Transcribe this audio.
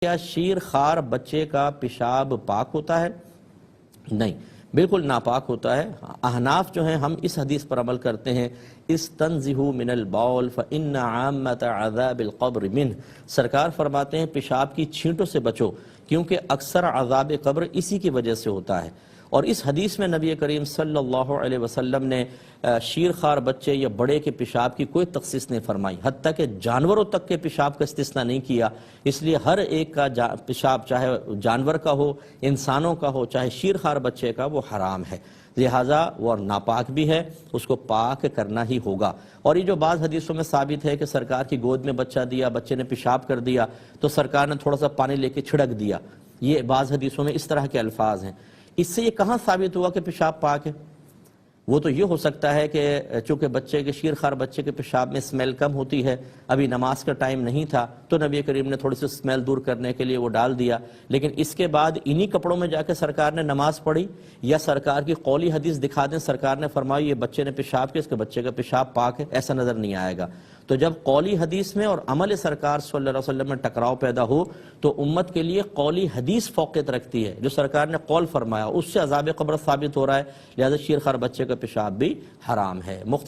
کیا شیر خوار بچے کا پیشاب پاک ہوتا ہے؟ نہیں، بالکل ناپاک ہوتا ہے۔ احناف جو ہیں ہم اس حدیث پر عمل کرتے ہیں، استنزہوا من البول فإن عامۃ عذاب القبر منہ۔ سرکار فرماتے ہیں پیشاب کی چھینٹوں سے بچو کیونکہ اکثر عذاب قبر اسی کی وجہ سے ہوتا ہے۔ اور اس حدیث میں نبی کریم صلی اللہ علیہ وسلم نے شیر خوار بچے یا بڑے کے پیشاب کی کوئی تخصیص نہیں فرمائی، حتیٰ کہ جانوروں تک کے پیشاب کا استثناء نہیں کیا۔ اس لیے ہر ایک کا پیشاب چاہے جانور کا ہو، انسانوں کا ہو، چاہے شیر خوار بچے کا، وہ حرام ہے، لہٰذا وہ ناپاک بھی ہے، اس کو پاک کرنا ہی ہوگا۔ اور یہ جو بعض حدیثوں میں ثابت ہے کہ سرکار کی گود میں بچہ دیا، بچے نے پیشاب کر دیا تو سرکار نے تھوڑا سا پانی لے کے چھڑک دیا، یہ بعض حدیثوں میں اس طرح کے الفاظ ہیں۔ اس سے یہ کہاں ثابت ہوا کہ پیشاب پاک ہے؟ وہ تو یہ ہو سکتا ہے کہ چونکہ بچے کے شیر خوار بچے کے پیشاب میں اسمیل کم ہوتی ہے، ابھی نماز کا ٹائم نہیں تھا تو نبی کریم نے تھوڑی سی اسمیل دور کرنے کے لیے وہ ڈال دیا، لیکن اس کے بعد انہی کپڑوں میں جا کے سرکار نے نماز پڑھی، یا سرکار کی قولی حدیث دکھا دیں سرکار نے فرمائی یہ بچے نے پیشاب کیا، اس کے بچے کا پیشاب پاک ہے، ایسا نظر نہیں آئے گا۔ تو جب قولی حدیث میں اور عمل سرکار صلی اللہ علیہ وسلم میں ٹکراؤ پیدا ہو تو امت کے لیے قولی حدیث فوقیت رکھتی ہے، جو سرکار نے قول فرمایا اس سے عذاب قبر ثابت ہو رہا ہے، لہذا شیر خوار بچے کا پیشاب بھی حرام ہے۔